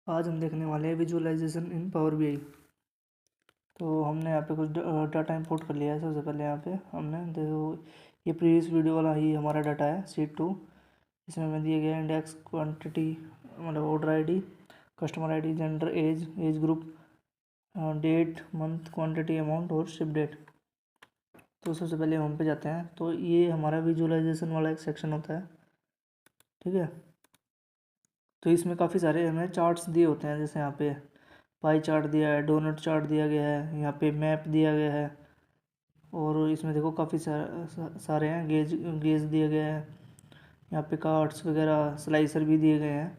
आज हम देखने वाले हैं विजुअलाइजेशन इन पावर बीआई। तो हमने यहाँ पे कुछ डाटा इंपोर्ट कर लिया है। सबसे पहले यहाँ पे हमने देखो, ये प्रीवियस वीडियो वाला ही हमारा डाटा है शीट 2। इसमें हमें दिए गए इंडेक्स, क्वांटिटी मतलब order ID, customer ID, gender, age group, date, month, quantity, amount और शिप डेट। तो सबसे पहले होम पे जाते हैं। तो ये हमारा विजुअलाइजेशन वाला एक सेक्शन होता है, ठीक है। तो इसमें काफ़ी सारे हमें चार्ट्स दिए होते हैं, जैसे यहाँ पे पाई चार्ट दिया है, डोनट चार्ट दिया गया है, यहाँ पे मैप दिया गया है, और इसमें देखो काफ़ी सारे हैं, गेज गेज दिया गया है, यहाँ पे कार्ड्स वगैरह, स्लाइसर भी दिए गए हैं।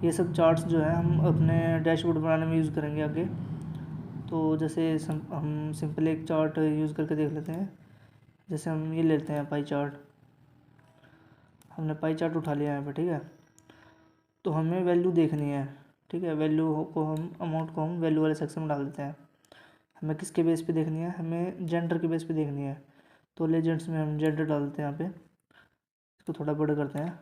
ये सब चार्ट्स जो है हम अपने डैशबोर्ड बनाने में यूज़ करेंगे आगे। तो जैसे हम सिंपल एक चार्ट यूज़ करके देख लेते हैं। जैसे हम ये लेते हैं पाई चार्ट, हमने पाई चार्ट उठा लिया है यहाँ पे, ठीक है। तो हमें वैल्यू देखनी है, ठीक है। वैल्यू को हम, अमाउंट को हम वैल्यू वाले सेक्शन में डाल देते हैं। हमें किसके बेस पे देखनी है? हमें जेंडर के बेस पे देखनी है। तो लेजेंड्स में हम जेंडर डाल देते हैं यहाँ पे। इसको थोड़ा बड़ा करते हैं।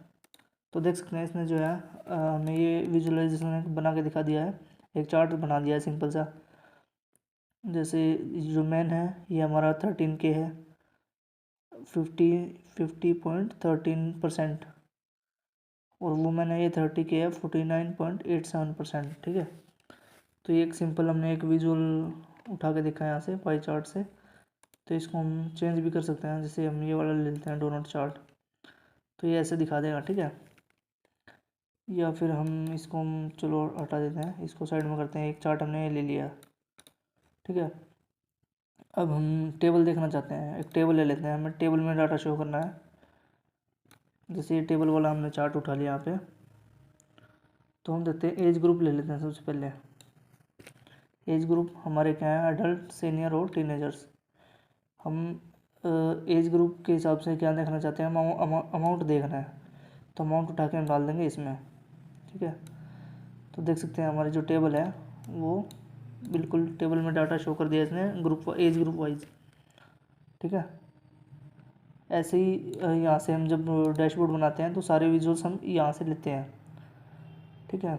तो देख सकते हैं इसने जो है हमें ये विजुअलाइजेशन बना के दिखा दिया है। एक चार्ट बना दिया है सिंपल सा। जैसे जो मैन है ये हमारा 13K है, 50.13%। और वुमेन है ये 30K है, 49.87%, ठीक है। तो ये एक सिंपल हमने एक विजुअल उठा के देखा है यहाँ से पाई चार्ट से। तो इसको हम चेंज भी कर सकते हैं। जैसे हम ये वाला ले लेते हैं डोनट चार्ट, तो ये ऐसे दिखा देगा, ठीक है। या फिर हम इसको हम चलो हटा देते हैं, इसको साइड में करते हैं। एक चार्ट हमने ले लिया, ठीक है। अब हम टेबल देखना चाहते हैं, एक टेबल ले लेते हैं। हमें टेबल में डाटा शो करना है। जैसे ये टेबल वाला हमने चार्ट उठा लिया यहाँ पे। तो हम देखते हैं एज ग्रुप ले लेते हैं सबसे पहले। एज ग्रुप हमारे क्या है? अडल्ट, सीनियर और टीनेजर्स। हम एज ग्रुप के हिसाब से क्या देखना चाहते हैं? अमाउंट देखना है। तो अमाउंट उठा के हम डाल देंगे इसमें, ठीक है। तो देख सकते हैं हमारी जो टेबल है वो बिल्कुल टेबल में डाटा शो कर दिया इसने, ग्रुप एज ग्रुप वाइज, ठीक है। ऐसे ही यहाँ से हम जब डैशबोर्ड बनाते हैं तो सारे विजुअल्स हम यहाँ से लेते हैं, ठीक है।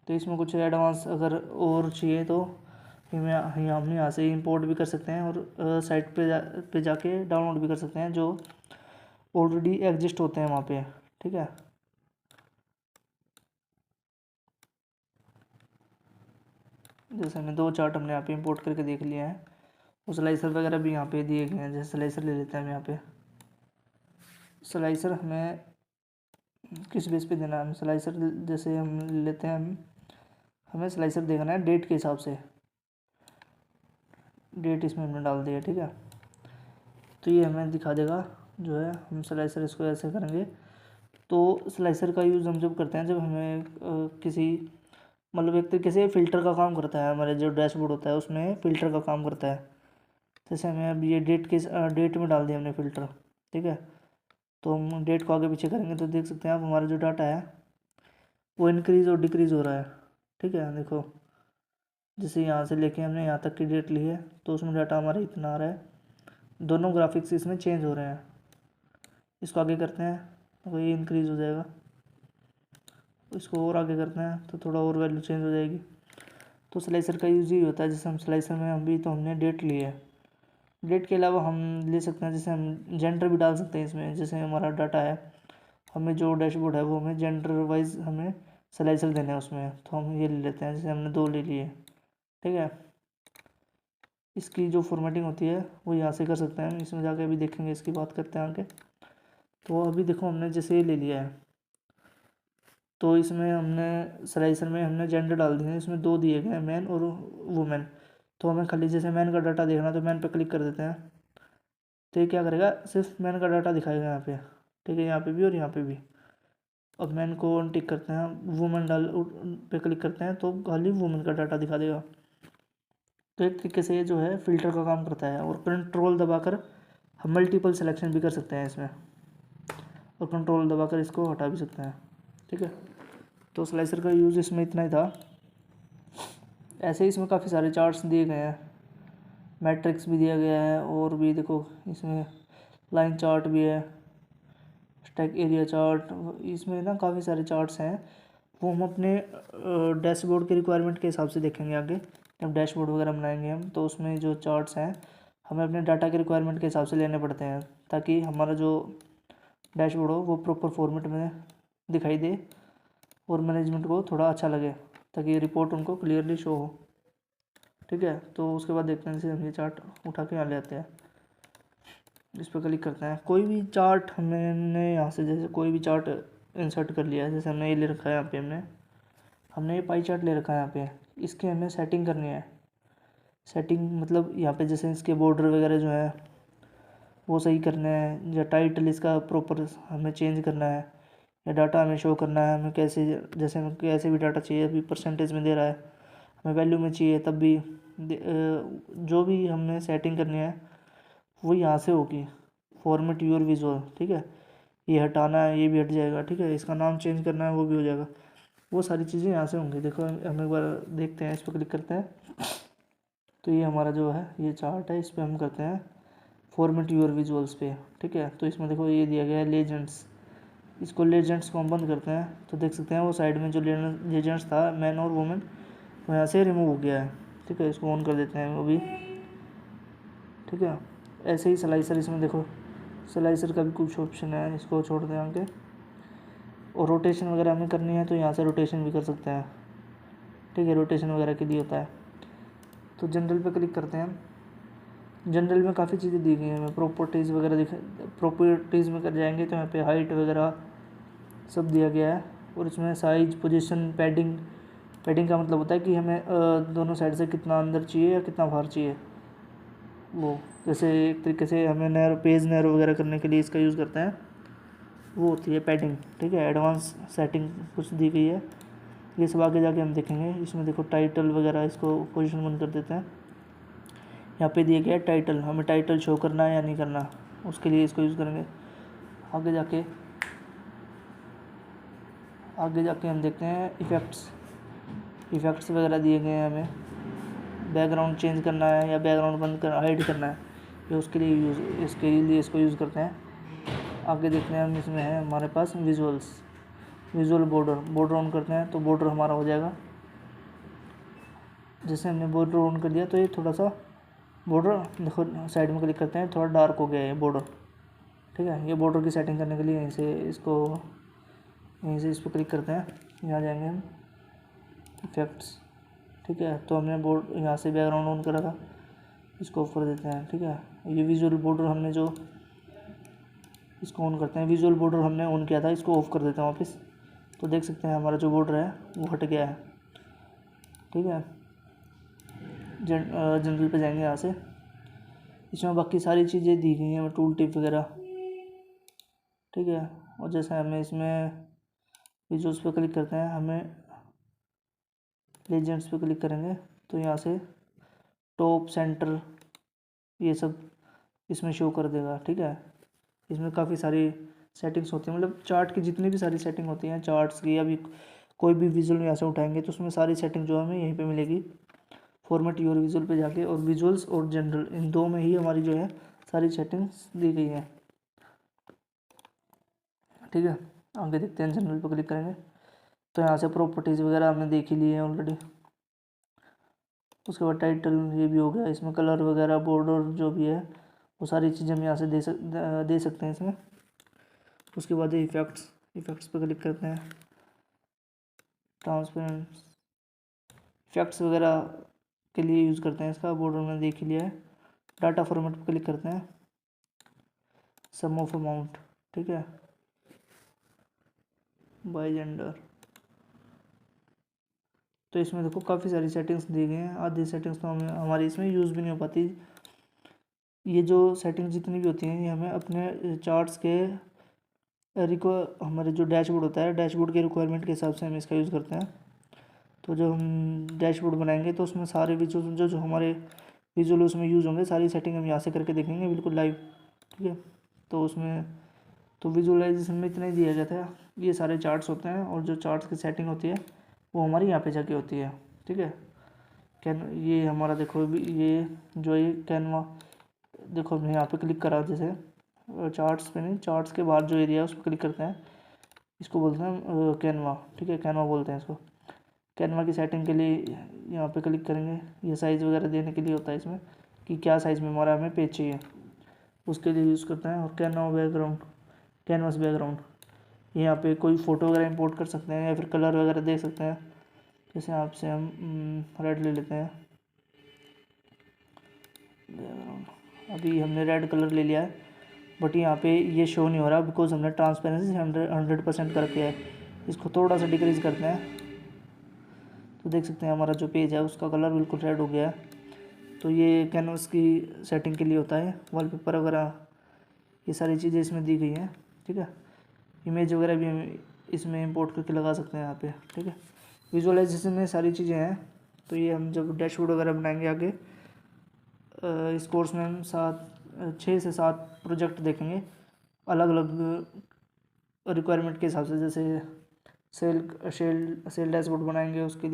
तो इसमें कुछ एडवांस अगर और चाहिए तो हम यहाँ से इंपोर्ट भी कर सकते हैं, और साइट पे जाके डाउनलोड भी कर सकते हैं जो ऑलरेडी एग्जिस्ट होते हैं वहाँ पे, ठीक है। जैसे हमने दो चार्ट हमने यहाँ पे इंपोर्ट करके देख लिया है। और स्लाइसर वगैरह भी यहाँ पे दिए गए हैं। जैसे स्लाइसर ले लेते हैं हम यहाँ पे। स्लाइसर हमें किस बेस पे देना है? हम स्लाइसर जैसे हम लेते हैं, हमें स्लाइसर देखना है डेट के हिसाब से। डेट इसमें हमने डाल दिया, ठीक है। तो ये हमें दिखा देगा जो है। हम स्लाइसर इसको ऐसे करेंगे। तो स्लाइसर का यूज़ हम जब करते हैं, जब हमें किसी मतलब एक तरीके से फ़िल्टर का काम करता है। हमारे जो डैशबोर्ड होता है उसमें फ़िल्टर का काम करता है। जैसे हमें अब ये डेट में डाल दिया हमने फ़िल्टर, ठीक है। तो हम डेट को आगे पीछे करेंगे तो देख सकते हैं आप हमारा जो डाटा है वो इंक्रीज़ और डिक्रीज़ हो रहा है, ठीक है। देखो, जैसे यहाँ से लेके हमने यहाँ तक की डेट ली है तो उसमें डाटा हमारा इतना आ रहा है। दोनों ग्राफिक्स इसमें चेंज हो रहे हैं। इसको आगे करते हैं तो ये इंक्रीज़ हो जाएगा। इसको और आगे करते हैं तो थोड़ा और वैल्यू चेंज हो जाएगी। तो स्लाइसर का यूज़ ही होता है। जैसे हम स्लाइसर में अभी तो हमने डेट ली है। डेट के अलावा हम ले सकते हैं, जैसे हम जेंडर भी डाल सकते हैं इसमें। जैसे हमारा डाटा है, हमें जो डैशबोर्ड है वो हमें जेंडर वाइज हमें स्लाइसर देना है उसमें। तो हम ये ले लेते हैं, जैसे हमने दो ले लिए, ठीक है। इसकी जो फॉर्मेटिंग होती है वो यहाँ से कर सकते हैं। इसमें जाके अभी देखेंगे, इसकी बात करते हैं आगे। तो अभी देखो हमने जैसे ये ले लिया है, तो इसमें हमने स्लाइसर में हमने जेंडर डाल दिए हैं। इसमें दो दिए गए हैं, मैन और वुमेन। तो हमें खाली जैसे मैन का डाटा देखना तो मैन पे क्लिक कर देते हैं। तो ये क्या करेगा? सिर्फ मैन का डाटा दिखाएगा यहाँ पे, ठीक है। यहाँ पे भी और यहाँ पे भी। अब मैन को टिक करते हैं, वुमेन पे क्लिक करते हैं तो खाली वुमेन का डाटा दिखा देगा। तो एक तरीके से ये जो है फ़िल्टर का काम करता है। और कंट्रोल दबाकर हम मल्टीपल सिलेक्शन भी कर सकते हैं इसमें, और कंट्रोल दबाकर इसको हटा भी सकते हैं, ठीक है। तो स्लाइसर का यूज़ इसमें इतना ही था। ऐसे ही इसमें काफ़ी सारे चार्ट्स दिए गए हैं, मैट्रिक्स भी दिया गया है, और भी देखो इसमें लाइन चार्ट भी है, स्टैक एरिया चार्ट। इसमें ना काफ़ी सारे चार्ट्स हैं। वो हम अपने डैशबोर्ड के रिक्वायरमेंट के हिसाब से देखेंगे आगे। जब डैशबोर्ड वगैरह बनाएंगे हम, तो उसमें जो चार्ट्स हैं हमें अपने डाटा के रिक्वायरमेंट के हिसाब से लेने पड़ते हैं, ताकि हमारा जो डैशबोर्ड हो वो प्रॉपर फॉर्मेट में दिखाई दे और मैनेजमेंट को थोड़ा अच्छा लगे, ताकि रिपोर्ट उनको क्लियरली शो हो। ठीक है, तो उसके बाद देखते हैं, जैसे हम ये चार्ट उठा के यहाँ ले आते हैं, इस पर क्लिक करते हैं। कोई भी चार्ट हमने यहाँ से, जैसे कोई भी चार्ट इंसर्ट कर लिया है, जैसे हमने ये ले रखा है, यहाँ पे हमने ये पाई चार्ट ले रखा है यहाँ पे, इसके हमें सेटिंग करनी है। सेटिंग मतलब यहाँ पे जैसे इसके बॉर्डर वगैरह जो है वो सही करना है, या टाइटल इसका प्रॉपर हमें चेंज करना है, या डाटा हमें शो करना है। हमें कैसे, जैसे हमें कैसे भी डाटा चाहिए, अभी परसेंटेज में दे रहा है, हमें वैल्यू में चाहिए, तब भी जो भी हमने सेटिंग करनी है वो यहाँ से होगी। फॉर्मेट योर विजुअल, ठीक है, ये हटाना है, ये भी हट जाएगा। ठीक है, इसका नाम चेंज करना है, वो भी हो जाएगा। वो सारी चीज़ें यहाँ से होंगी। देखो हम एक बार देखते हैं, इस पर क्लिक करते हैं, तो ये हमारा जो है ये चार्ट है, इस पर हम करते हैं फॉर्मेट योर विजुअल्स पे। ठीक है, तो इसमें देखो ये दिया गया है लेजेंड्स, इसको लेजेंड्स को हम बंद करते हैं, तो देख सकते हैं वो साइड में जो लेजेंड्स था मैन और वुमेन, वो यहाँ से रिमूव हो गया है। ठीक है, इसको ऑन कर देते हैं वो भी। ठीक है, ऐसे ही स्लाइसर, इसमें देखो स्लाइसर का भी कुछ ऑप्शन है, इसको छोड़ दें आगे। और रोटेशन वगैरह हमें करनी है तो यहाँ से रोटेशन भी कर सकते हैं। ठीक है, रोटेशन वगैरह के लिए होता है। तो जनरल पे क्लिक करते हैं। जनरल में काफ़ी चीज़ें दी गई हैं हमें, प्रॉपर्टीज़ वगैरह दिख, प्रॉपर्टीज़ में कर जाएंगे तो यहाँ पे हाइट वगैरह सब दिया गया है। और इसमें साइज, पोजीशन, पैडिंग। पैडिंग का मतलब होता है कि हमें दोनों साइड से कितना अंदर चाहिए या कितना बाहर चाहिए। वो जैसे एक तरीके से हमें नैरो, पेज नैरो वगैरह करने के लिए इसका यूज़ करते हैं, वो होती है पैडिंग। ठीक है, एडवांस सेटिंग कुछ दी गई है, ये सब आगे जाके हम देखेंगे। इसमें देखो टाइटल वगैरह, इसको पोजीशन बंद कर देते हैं। यहाँ पे दिया गया है टाइटल, हमें टाइटल शो करना है या नहीं करना, उसके लिए इसको यूज़ करेंगे। आगे जाके हम देखते हैं इफ़ेक्ट्स वगैरह दिए गए हैं हमें। बैकग्राउंड चेंज करना है या बैकग्राउंड बंद कर हाइड करना है, ये उसके लिए इसको यूज़ करते हैं। आगे देखते हैं हम, इसमें है हमारे पास विजुअल बॉर्डर ऑन करते हैं तो बॉर्डर हमारा हो जाएगा। जैसे हमने बॉर्डर ऑन कर दिया तो ये थोड़ा सा बॉर्डर देखो, साइड में क्लिक करते हैं, थोड़ा डार्क हो गया है बॉर्डर। ठीक है, ये बॉर्डर की सेटिंग करने के लिए यहीं से इस पर क्लिक करते हैं, यहाँ जाएंगे हम इफेक्ट्स। ठीक है, तो हमने बोर्ड यहाँ से बैकग्राउंड ऑन करा था, इसको ऑफ कर देते हैं। ठीक है, ये विजुअल बॉर्डर हमने जो इसको ऑन करते हैं, विजुअल बॉर्डर हमने ऑन किया था, इसको ऑफ कर देते हैं वापस। तो देख सकते हैं हमारा जो बॉर्डर है वो हट गया है। ठीक है, जनरल पे जाएंगे यहाँ से, इसमें बाकी सारी चीज़ें दी गई हैं, टूल टिप वगैरह। ठीक है, और जैसे हमें इसमें विजुअल्स पे क्लिक करते हैं, हमें लेजेंड्स पे क्लिक करेंगे तो यहाँ से टॉप, सेंटर, ये सब इसमें शो कर देगा। ठीक है, इसमें काफ़ी सारी सेटिंग्स होती हैं, मतलब चार्ट की जितनी भी सारी सेटिंग होती हैं चार्ट्स की, अभी कोई भी विजुअल यहाँ से उठाएंगे तो उसमें सारी सेटिंग जो हमें यहीं पे मिलेगी। फॉर्मेट योर विजुअल पे जाके, और विजुअल्स और जनरल, इन दो में ही हमारी जो है सारी सेटिंग्स दी गई हैं। ठीक है, आगे देखते हैं, जनरल पे क्लिक करेंगे तो यहाँ से प्रॉपर्टीज़ वगैरह हमने देख ही ली है ऑलरेडी। उसके बाद टाइटल ये भी हो गया, इसमें कलर वगैरह, बॉर्डर जो भी है वो सारी चीज़ें हम यहाँ से दे सकते हैं इसमें। उसके बाद इफ़ेक्ट्स पे क्लिक करते हैं, ट्रांसपेरेंट इफ़ेक्ट्स वगैरह के लिए यूज़ करते हैं इसका, बॉर्डर में देख ही लिया है। डाटा फॉर्मेट पे क्लिक करते हैं, सम ऑफ अमाउंट। ठीक है, बाय जेंडर। तो इसमें देखो काफ़ी सारी सेटिंग्स दी गई हैं, आधी सेटिंग्स तो हमारी इसमें यूज़ भी नहीं हो पाती। ये जो सेटिंग जितनी भी होती हैं ये हमें अपने चार्ट्स के हमारे जो डैशबोर्ड होता है, डैशबोर्ड के रिक्वायरमेंट के हिसाब से हम इसका यूज़ करते हैं। तो जो हम डैशबोर्ड बनाएंगे तो उसमें सारे विजुअल जो हमारे विजुअल उसमें यूज़ होंगे, सारी सेटिंग हम यहाँ से करके देखेंगे बिल्कुल लाइव। ठीक है, तो उसमें तो विजुअलाइजेशन में इतना ही दिया गया था, ये सारे चार्ट्स होते हैं, और जो चार्ट्स की सेटिंग होती है वो हमारी यहाँ पे जाके होती है। ठीक है, ये हमारा देखो ये जो ये कैनवा, देखो हमने यहाँ पे क्लिक करा, जैसे चार्ट्स पे नहीं, चार्ट्स के बाद जो एरिया है उस पर क्लिक करते हैं, इसको बोलते हैं कैनवा, ठीक है, कैनवा बोलते हैं इसको। कैनवा की सेटिंग के लिए यहाँ पे क्लिक करेंगे, ये साइज़ वगैरह देने के लिए होता है इसमें कि क्या साइज़ में हमारा हमें पेज चाहिए, उसके लिए यूज़ करते हैं। और कैनवा बैकग्राउंड, कैनवास बैकग्राउंड, यहाँ पे कोई फ़ोटो वगैरह इंपोर्ट कर सकते हैं या फिर कलर वगैरह दे सकते हैं। जैसे आपसे हम रेड ले लेते हैं बैकग्राउंड, अभी हमने रेड कलर ले लिया है, बट यहाँ पे ये शो नहीं हो रहा बिकॉज हमने ट्रांसपेरेंसी 100% कर दिया है। इसको थोड़ा सा डिक्रीज़ करते हैं तो देख सकते हैं हमारा जो पेज है उसका कलर बिल्कुल रेड हो गया है। तो ये कैनवस की सेटिंग के लिए होता है। वॉलपेपर वगैरह ये सारी चीज़ें इसमें दी गई हैं, ठीक है। इमेज वगैरह भी हम इसमें इंपोर्ट करके लगा सकते हैं यहाँ पे, ठीक है। विजुअलाइजेशन में सारी चीज़ें हैं। तो ये हम जब डैशबोर्ड वगैरह बनाएंगे आगे, इस कोर्स में हम 6 से 7 प्रोजेक्ट देखेंगे अलग अलग रिक्वायरमेंट के हिसाब से। जैसे सेल डैशबोर्ड बनाएंगे, उसके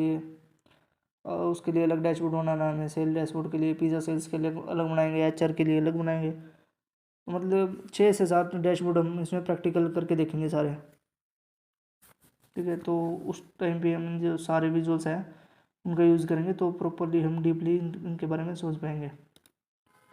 लिए अलग डैशबोर्ड बनाना है हमें। सेल डैशबोर्ड के लिए, पिज़्ज़ा सेल्स के लिए अलग बनाएंगे, एचआर के लिए अलग बनाएंगे। तो मतलब 6 से 7 डैशबोर्ड हम इसमें प्रैक्टिकल करके देखेंगे सारे, ठीक है। तो उस टाइम पे हम जो सारे विजुअल्स हैं उनका यूज़ करेंगे तो प्रॉपरली हम डीपली इनके बारे में सोच पाएंगे।